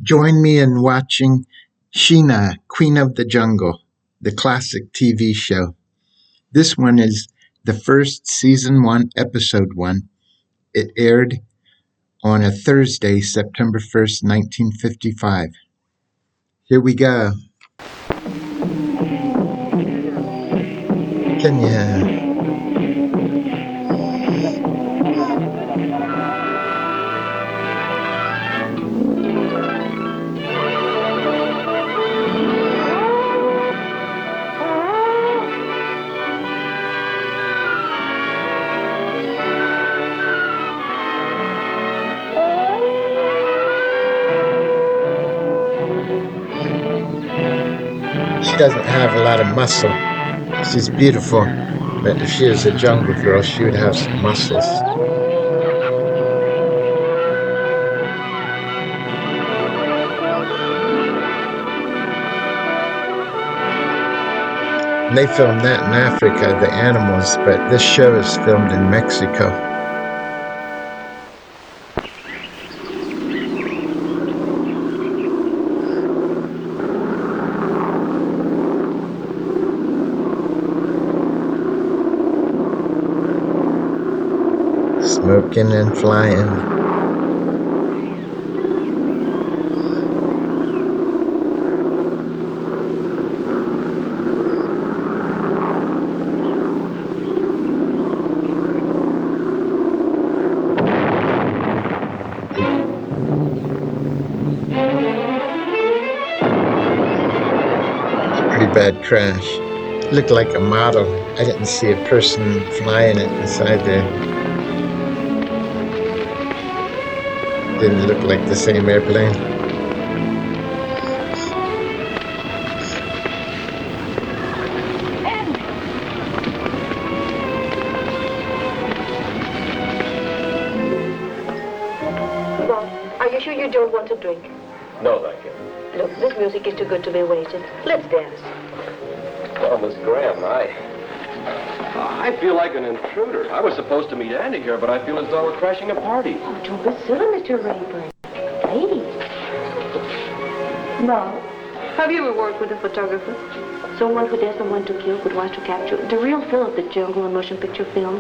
Join me in watching Sheena, Queen of the Jungle, the classic TV show. This one is the first season 1, episode 1. It aired on a Thursday, September 1st, 1955. Here we go. Kenya. She doesn't have a lot of muscle. She's beautiful, but if she was a jungle girl, she would have some muscles. And they filmed that in Africa, the animals, but this show is filmed in Mexico. Smoking and flying. Pretty bad crash. Looked like a model. I didn't see a person flying it inside there. Didn't look like the same airplane. Bob, are you sure you don't want to drink? No, thank you. Look, this music is too good to be wasted. Let's dance. Well, Miss Graham, I feel like an intruder. I was supposed to meet Andy here, but I feel as though we're crashing a party. Oh, don't be silly, Mr. Rayburn. Ladies. Bob, have you ever worked with a photographer? Someone who doesn't want to kill but wants to capture the real feel of the jungle in motion picture film?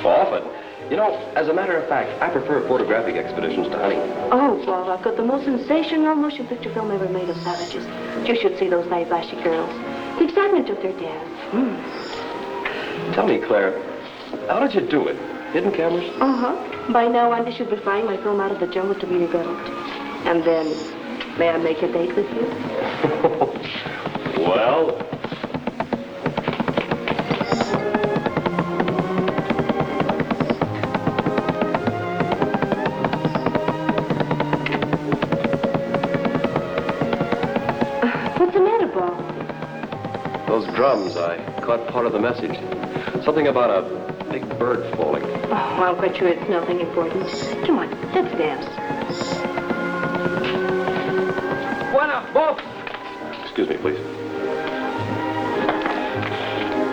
Often. You know, as a matter of fact, I prefer photographic expeditions to hunting. Oh, Bob, I've got the most sensational motion picture film ever made of savages. You should see those Naibashi girls. The excitement of their dance. Tell me, Claire, how did you do it? Hidden cameras? Uh-huh. By now, Andy should be flying my film out of the jungle to be developed. And then, may I make a date with you? Well... What's the matter, Bob? Those drums, I caught part of the message. Something about a big bird falling. Oh, I'm quite sure it's nothing important. Come on, let's dance. Buona, Bob. Excuse me, please.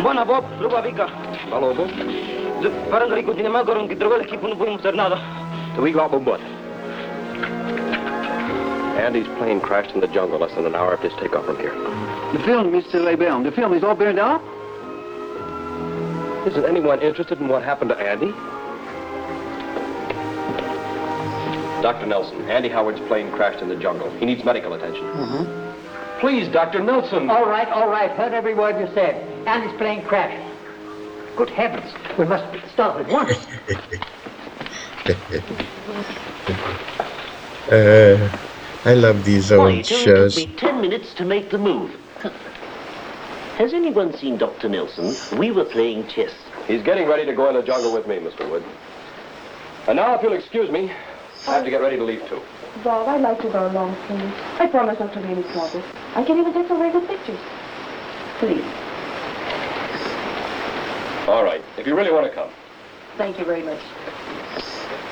Buona, Bob. Lubavica. Hello, Bob. Parang riko din naman karon gidrogol kipun buong sernada. We got bombot. Andy's plane crashed in the jungle less than an hour after his takeoff from here. The film, Mr. Rayburn, the film is all burned up? Isn't anyone interested in what happened to Andy? Dr. Nelson, Andy Howard's plane crashed in the jungle. He needs medical attention. Mm-hmm. Please, Dr. Nelson. All right. Heard every word you said. Andy's plane crashed. Good heavens. We must stop at once. I love these old shows. It took me 10 minutes to make the move. Has anyone seen Dr. Nelson? We were playing chess. He's getting ready to go in the jungle with me, Mr. Wood. And now, if you'll excuse me, I have to get ready to leave, too. Bob, I'd like to go along, please. I promise not to be any trouble. I can even take some very good pictures. Please. All right, if you really want to come. Thank you very much.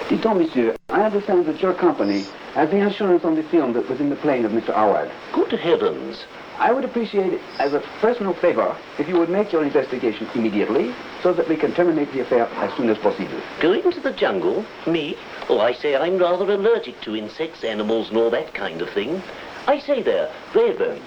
Dites-donc, monsieur, I understand that your company has the insurance on the film that was in the plane of Mr. Howard. Good heavens. I would appreciate it as a personal favor if you would make your investigation immediately so that we can terminate the affair as soon as possible. Going to the jungle? Me? Oh, I say I'm rather allergic to insects, animals, and all that kind of thing. I say there, Rayburn.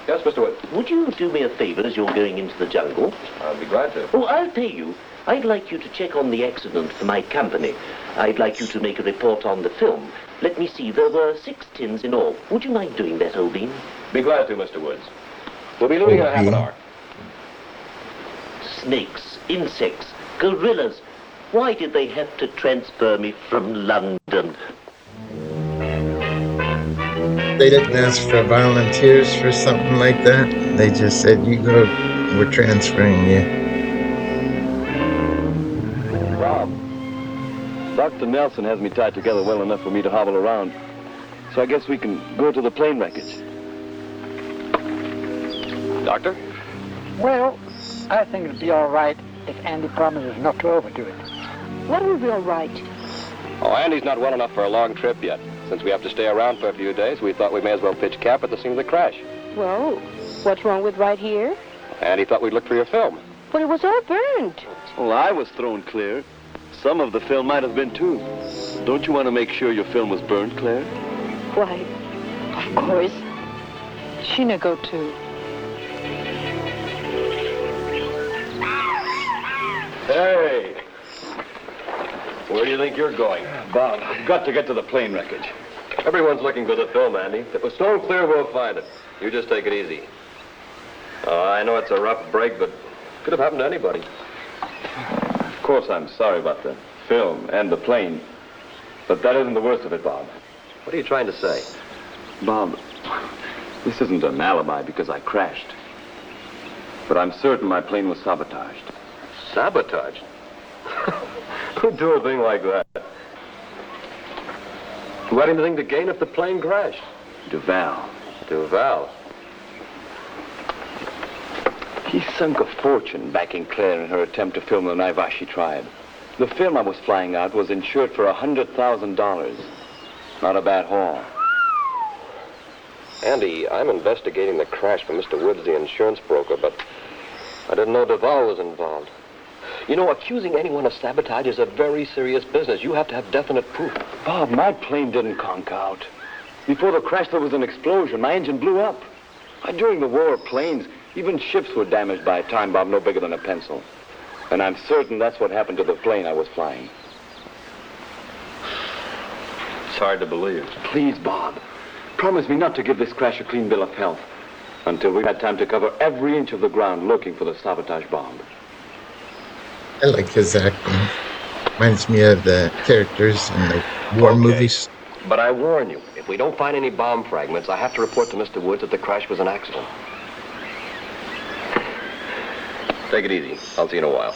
Yes, Mr. Wood. Would you do me a favor as you're going into the jungle? I'd be glad to. Oh, I'll pay you. I'd like you to check on the accident for my company. I'd like you to make a report on the film. Let me see, there were 6 tins in all. Would you mind doing that, old bean? Be glad to, Mr. Woods. We'll be leaving in a half an hour. Snakes, insects, gorillas. Why did they have to transfer me from London? They didn't ask for volunteers for something like that. They just said, you go, we're transferring you. Rob, Dr. Nelson has me tied together well enough for me to hobble around. So I guess we can go to the plane wreckage. Doctor? Well, I think it'll be all right if Andy promises not to overdo it. What will be all right? Oh, Andy's not well enough for a long trip yet. Since we have to stay around for a few days, we thought we may as well pitch camp at the scene of the crash. Well, what's wrong with right here? Andy thought we'd look for your film. But it was all burned. Well, I was thrown clear. Some of the film might have been too. Don't you want to make sure your film was burned, Claire? Why, of course. Sheena go too. Hey! Where do you think you're going? Bob, I've got to get to the plane wreckage. Everyone's looking for the film, Andy. If it was stone clear, we'll find it. You just take it easy. I know it's a rough break, but it could have happened to anybody. Of course, I'm sorry about the film and the plane. But that isn't the worst of it, Bob. What are you trying to say? Bob, this isn't an alibi because I crashed. But I'm certain my plane was sabotaged. Sabotage? Who'd do a thing like that? Who had anything to gain if the plane crashed? Duval. Duval? He sunk a fortune backing Clare in her attempt to film the Naivashi tribe. The film I was flying out was insured for $100,000. Not a bad haul. Andy, I'm investigating the crash for Mr. Woods, the insurance broker, but I didn't know Duval was involved. You know, accusing anyone of sabotage is a very serious business. You have to have definite proof. Bob, my plane didn't conk out. Before the crash, there was an explosion. My engine blew up. During the war, planes, even ships were damaged by a time bomb no bigger than a pencil. And I'm certain that's what happened to the plane I was flying. It's hard to believe. Please, Bob, promise me not to give this crash a clean bill of health until we've had time to cover every inch of the ground looking for the sabotage bomb. I like his acting. Reminds me of the characters in the war movies. But I warn you, if we don't find any bomb fragments, I have to report to Mr. Woods that the crash was an accident. Take it easy. I'll see you in a while.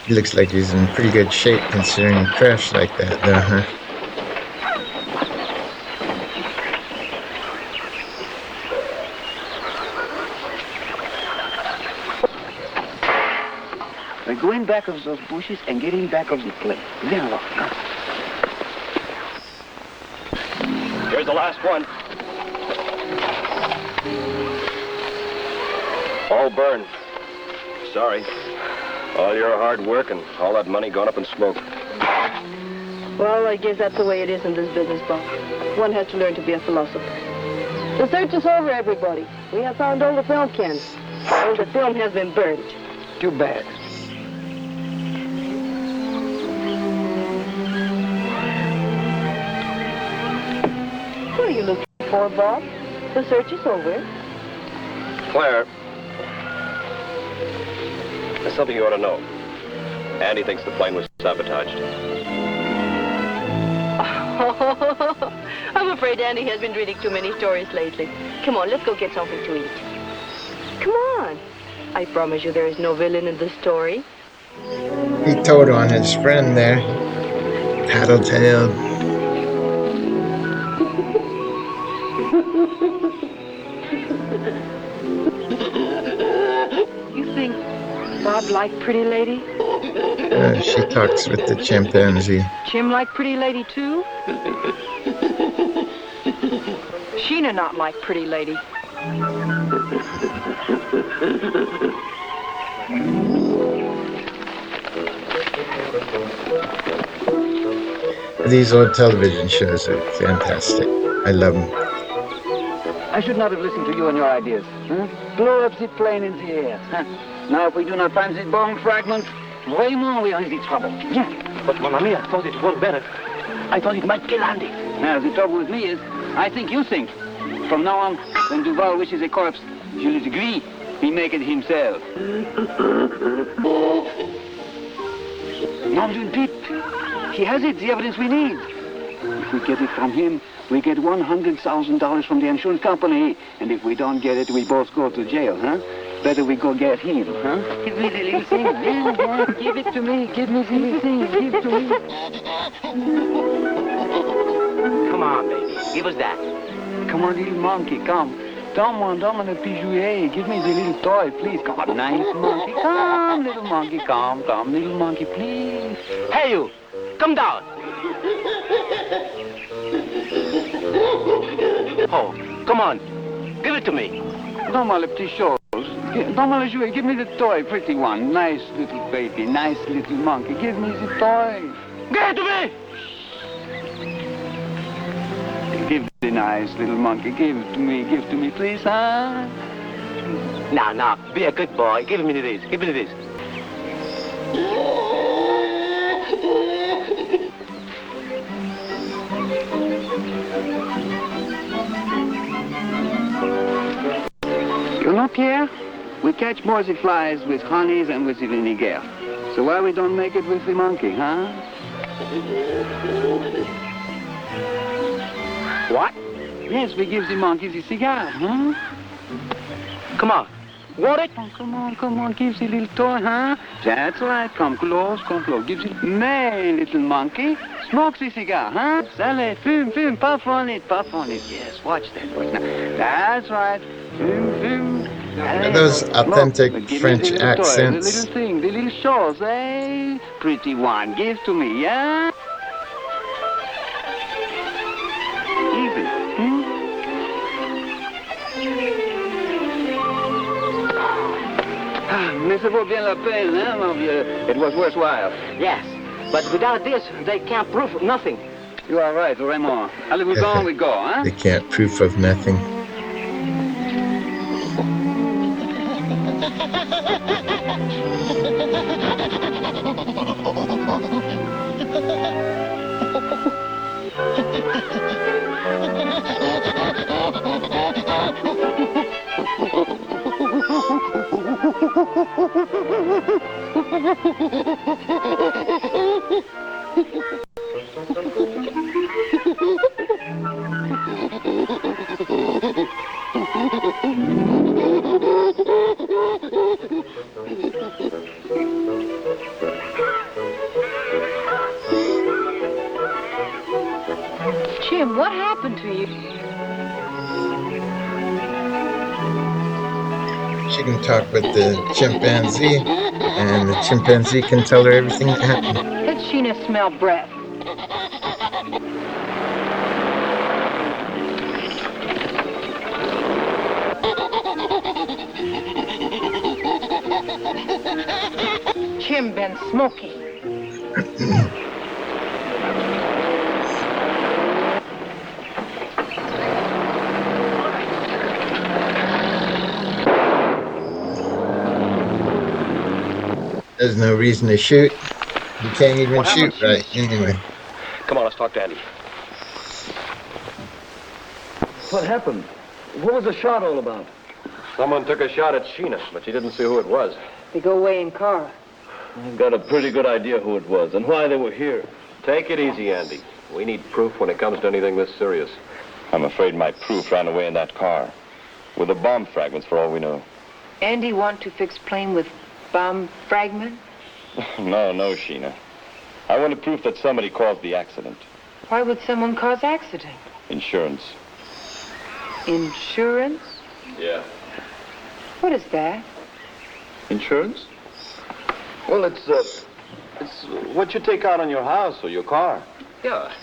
He looks like he's in pretty good shape considering a crash like that, though, huh? Now go in back of those bushes and get in back of the plane. Then look. Here's the last one. All burned. Sorry. All your hard work and all that money gone up in smoke. Well, I guess that's the way it is in this business, Bob. One has to learn to be a philosopher. The search is over, everybody. We have found all the film cans. All the film has been burned. Too bad. What are you looking for, Bob? The search is over. Claire, there's something you ought to know. Andy thinks the plane was sabotaged. I'm afraid Andy has been reading too many stories lately. Come on, let's go get something to eat. Come on. I promise you there is no villain in this story. He told on his friend there, Tattletale. You think Bob liked Pretty Lady? She talks with the chimpanzee. Jim like pretty lady too? Sheena not like pretty lady. These old television shows are fantastic. I love them. I should not have listened to you and your ideas. Huh? Blow up the plane in the air. Huh? Now, if we do not find the bomb fragment, Raymond, we are in the trouble. Yeah. But, mon ami, I thought it was better. I thought it might kill Andy. Now, the trouble with me is, I think you think. From now on, when Duval wishes a corpse, Jules agree, he make it himself. Nom d'une pipe. He has it, the evidence we need. If we get it from him, we get $100,000 from the insurance company. And if we don't get it, we both go to jail, huh? Better we go get him, huh? Give me the little thing. Yeah, give it to me. Give me the little thing. Give it to me. Come on, baby. Give us that. Come on, little monkey, come. Donne-moi le petit jouet. Give me the little toy, please. Come on, nice monkey. Come, little monkey, come, little monkey, please. Hey, you. Come down. Oh, come on. Give it to me. Donne-moi le petit chose. Donne-moi le jouet. Give me the toy, pretty one. Nice little baby, nice little monkey. Give me the toy. Give it to me. Give the nice little monkey. Give it to me. Give it to me, please, huh? Now, be a good boy. Give me this. Give me this. You know, Pierre, we catch more the flies with honeys and with the vinegar. So why we don't make it with the monkey, huh? What? Yes, we give the monkey the cigar, huh? Come on. Want it? Oh, come on, give the little toy, huh? That's right, come close. Give the... Nay, little monkey, smoke the cigar, huh? Allez, fume, puff on it. Yes, watch that. That's right, fume. Allez, Those authentic French toy, accents. the little thing, the little shawls, eh? Pretty one, give to me, yeah? Easy, Mais ça vaut bien la peine, hein, mon vieux? It was worthwhile. Yes. But without this, they can't prove nothing. You are right, Raymond. Allez, we go, huh? They can't proof of nothing. Jim, what happened to you? She can talk with the chimpanzee, and the chimpanzee can tell her everything that happened. Let Sheena smell breath. Jim been smoking. There's no reason to shoot. You can't even shoot right anyway. Come on, let's talk to Andy. What happened? What was the shot all about? Someone took a shot at Sheena, but she didn't see who it was. They go away in car. I've got a pretty good idea who it was and why they were here. Take it easy, Andy. We need proof when it comes to anything this serious. I'm afraid my proof ran away in that car. With the bomb fragments, for all we know. Andy want to fix plane with bomb fragment? No, Sheena. I want proof that somebody caused the accident. Why would someone cause accident? Insurance. Insurance? Yeah. What is that? Insurance? Well, it's It's what you take out on your house or your car. Yeah.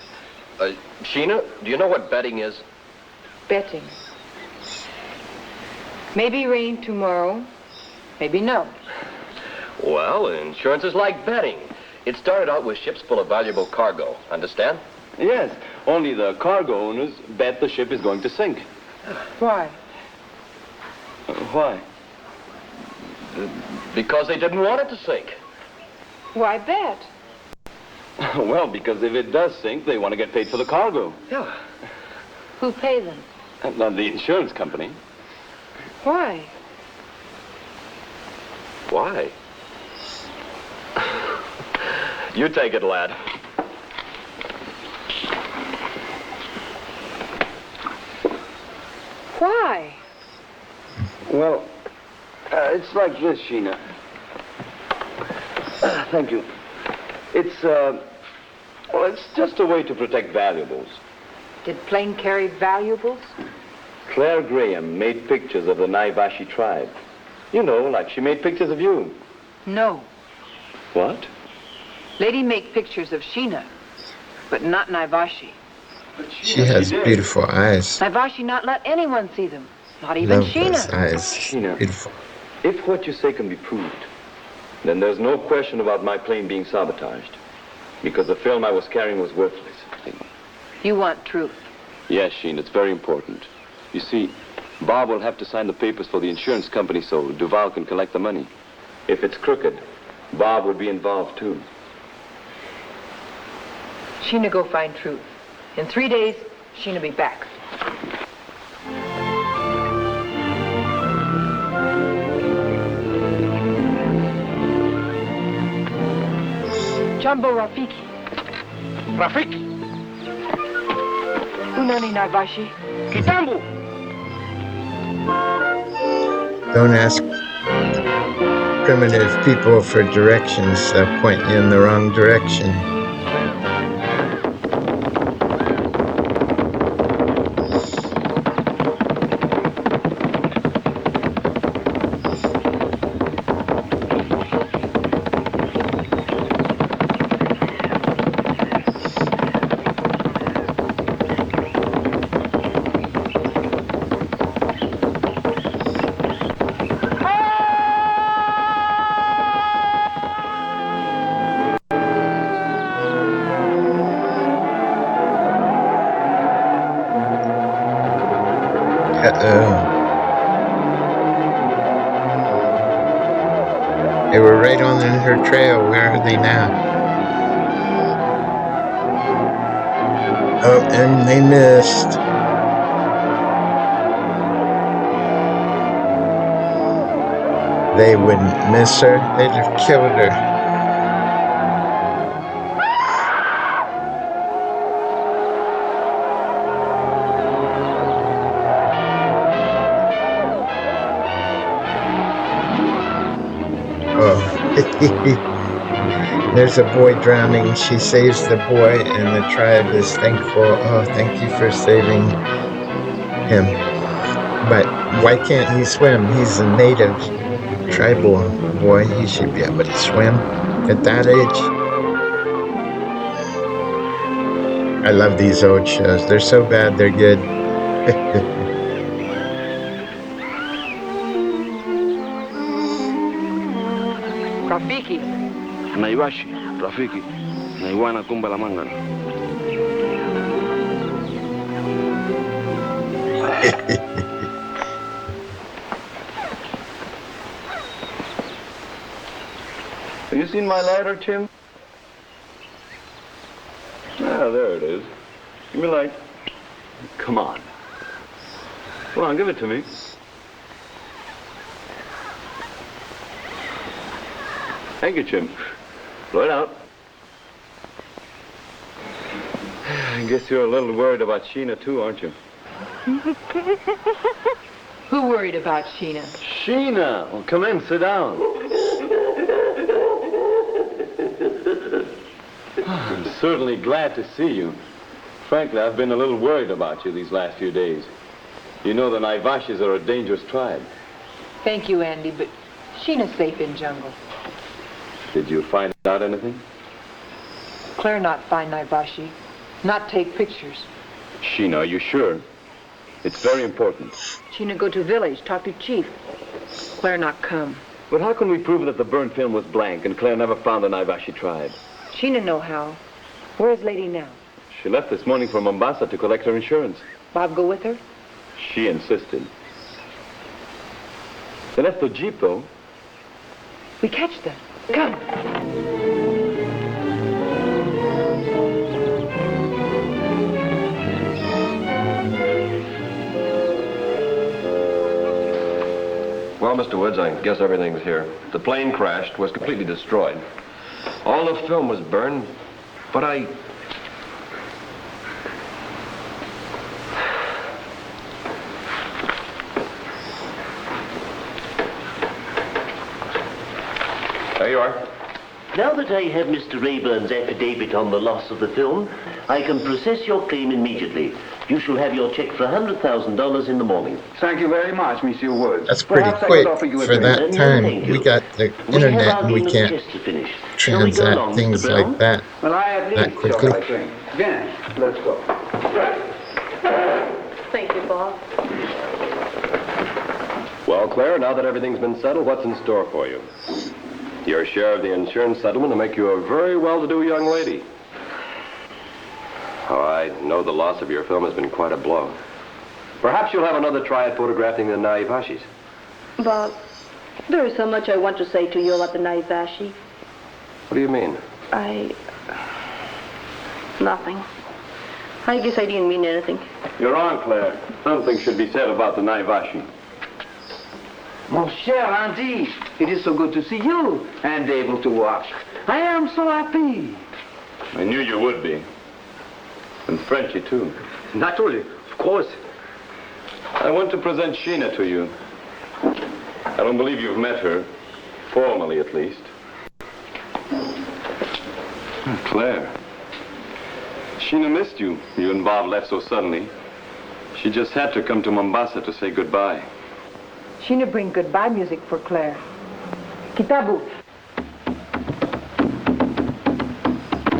Sheena, do you know what betting is? Betting. Maybe rain tomorrow, maybe no. Well, insurance is like betting. It started out with ships full of valuable cargo, understand? Yes, only the cargo owners bet the ship is going to sink. Why? Why? Because they didn't want it to sink. Why bet? Well, because if it does sink, they want to get paid for the cargo. Yeah. Who pay them? Not the insurance company. Why? Why? You take it, lad. Why? Well, it's like this, Sheena. Thank you. It's just a way to protect valuables. Did plane carry valuables? Clare Graham made pictures of the Naivashi tribe. You know, like she made pictures of you. No. What? Lady make pictures of Sheena, but not Naivashi. She has beautiful eyes. Naivashi not let anyone see them, not even Love those Sheena. eyes. Sheena, Beautiful. if what you say can be proved, then there's no question about my plane being sabotaged. Because the film I was carrying was worthless. You want truth. Yes, Sheena, it's very important. You see, Bob will have to sign the papers for the insurance company so Duval can collect the money. If it's crooked, Bob would be involved too. Sheena go find truth. In 3 days, Sheena be back. Jumbo Rafiki. Rafiki. Unani Naivashi. Kitambo. Don't ask primitive people for directions. They'll point you in the wrong direction. They were right on her trail. Where are they now? Oh, and they missed. They wouldn't miss her. They'd have killed her. There's a boy drowning. She saves the boy, and the tribe is thankful. Oh, thank you for saving him. But why can't he swim? He's a native tribal boy. He should be able to swim at that age. I love these old shows. They're so bad, they're good. Rafiki. Naivashi, Rafiki, Naiwana Kumba la Mangana. Have you seen my lighter, Tim? Ah, there it is. Give me a light. Come on. Come on, give it to me. Thank you, Jim. Blow it out. I guess you're a little worried about Sheena, too, aren't you? Who worried about Sheena? Sheena! Well, come in, sit down. I'm certainly glad to see you. Frankly, I've been a little worried about you these last few days. You know the Naivashis are a dangerous tribe. Thank you, Andy, but Sheena's safe in jungle. Did you find out anything? Claire not find Naivashi, not take pictures. Sheena, are you sure? It's very important. Sheena go to village, talk to chief. Claire not come. But how can we prove that the burned film was blank and Claire never found the Naivashi tribe? Sheena know how. Where is lady now? She left this morning for Mombasa to collect her insurance. Bob go with her? She insisted. They left the jeep, though. We catch them. Come. Well, Mr. Woods, I guess everything's here. The plane crashed, was completely destroyed. All the film was burned, but I... There you are. Now that I have Mr. Rayburn's affidavit on the loss of the film, I can process your claim immediately. You shall have your check for $100,000 in the morning. Thank you very much, Monsieur Woods. That's pretty quick for that time. We got the internet and we can't transact things like that Well, I at that least quickly. I think. Then, let's go. Thank you, Bob. Well, Claire, now that everything's been settled, what's in store for you? Your share of the insurance settlement will make you a very well-to-do young lady. Oh, I know the loss of your film has been quite a blow. Perhaps you'll have another try at photographing the Naivashis. Bob, there is so much I want to say to you about the Naivashi. What do you mean? Nothing. I guess I didn't mean anything. You're wrong, Claire. Something should be said about the Naivashi. Mon cher Andy, it is so good to see you and able to watch. I am so happy. I knew you would be. And Frenchy, too. Naturally, of course. I want to present Sheena to you. I don't believe you've met her, formally at least. Claire. Sheena missed you. You and Bob left so suddenly. She just had to come to Mombasa to say goodbye. Sheena bring goodbye music for Claire. Kitabu.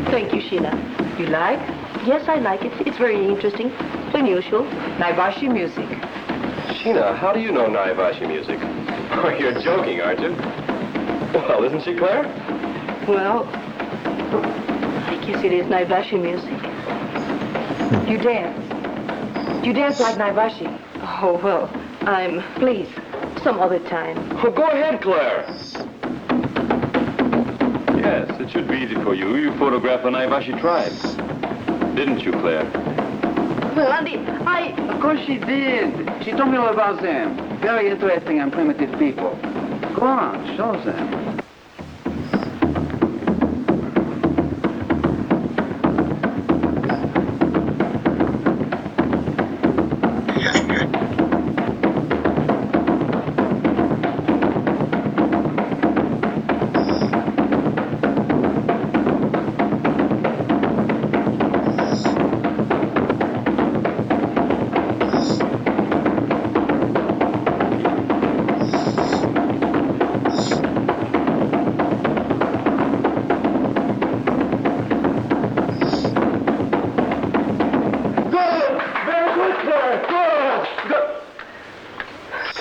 Thank you, Sheena. You like? Yes, I like it. It's very interesting. Unusual. Naivashi music. Sheena, how do you know Naivashi music? Oh, you're joking, aren't you? Well, isn't she, Claire? Well, I guess it is Naivashi music. You dance. You dance like Naivashi. Oh, well, please, some other time. Oh, go ahead, Claire. Yes, it should be easy for you. You photographed the Naivashi tribe. Didn't you, Claire? Well, Andy, Of course she did. She told me all about them. Very interesting and primitive people. Go on, show them.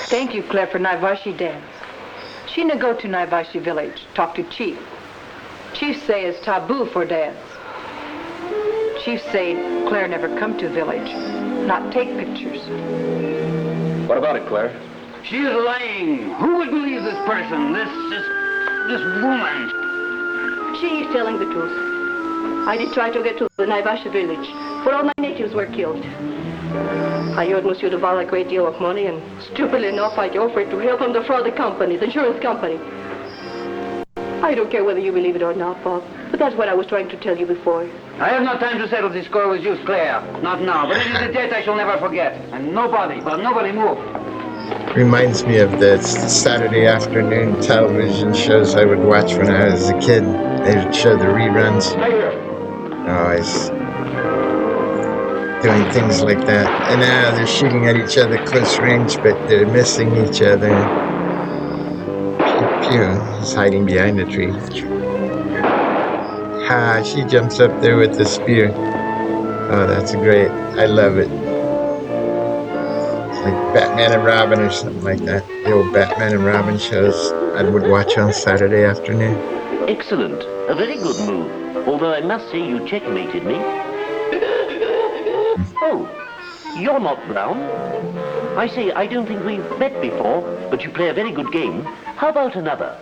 Thank you, Claire, for Naivashi dance. Sheena go to Naivashi village, talk to chief. Chief say it's taboo for dance. Chief say Claire never come to village, not take pictures. What about it, Claire? She is lying. Who would believe this person, this woman? she is telling the truth. I did try to get to the Naivashi village, but all my natives were killed. I owed Monsieur Duval a great deal of money, and stupidly enough, I offered to help him defraud the company, the insurance company. I don't care whether you believe it or not, Bob, but that's what I was trying to tell you before. I have no time to settle this score with you, Claire. Not now, but it is a debt I shall never forget. And nobody moved. Reminds me of the Saturday afternoon television shows I would watch when I was a kid. They would show the reruns. Always doing things like that. And now they're shooting at each other close range, but they're missing each other. Pew, pew. He's hiding behind a tree. She jumps up there with the spear. Oh, that's great. I love it. It's like Batman and Robin or something like that. The old Batman and Robin shows I would watch on Saturday afternoon. Excellent. A very good move. Although I must say you checkmated me. Oh, you're not Brown. I say, I don't think we've met before, but you play a very good game. How about another?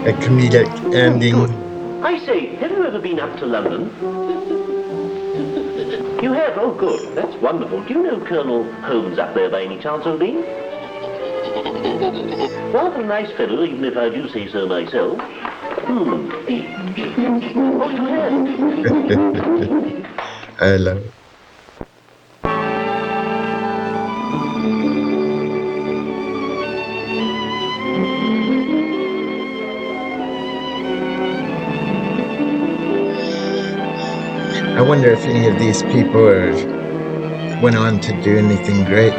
A comedic ending. Good. I say, have you ever been up to London? You have? Oh, good. That's wonderful. Do you know Colonel Holmes up there by any chance, O'Lean? Rather a nice fellow, even if I do say so myself. Oh, you have? I love it. I wonder if any of these people went on to do anything great.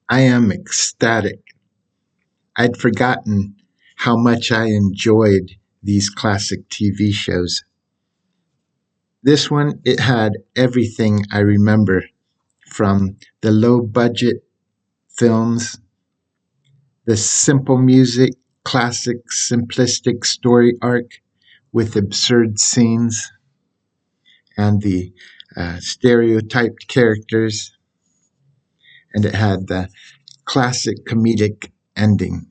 I am ecstatic. I'd forgotten how much I enjoyed these classic TV shows. This one, it had everything I remember from the low budget films, the simple music, classic simplistic story arc with absurd scenes, and the stereotyped characters. And it had the classic comedic ending.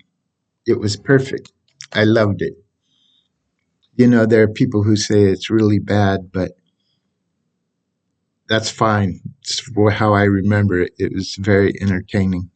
It was perfect. I loved it. You know, there are people who say it's really bad, but that's fine. It's for how I remember it. It was very entertaining.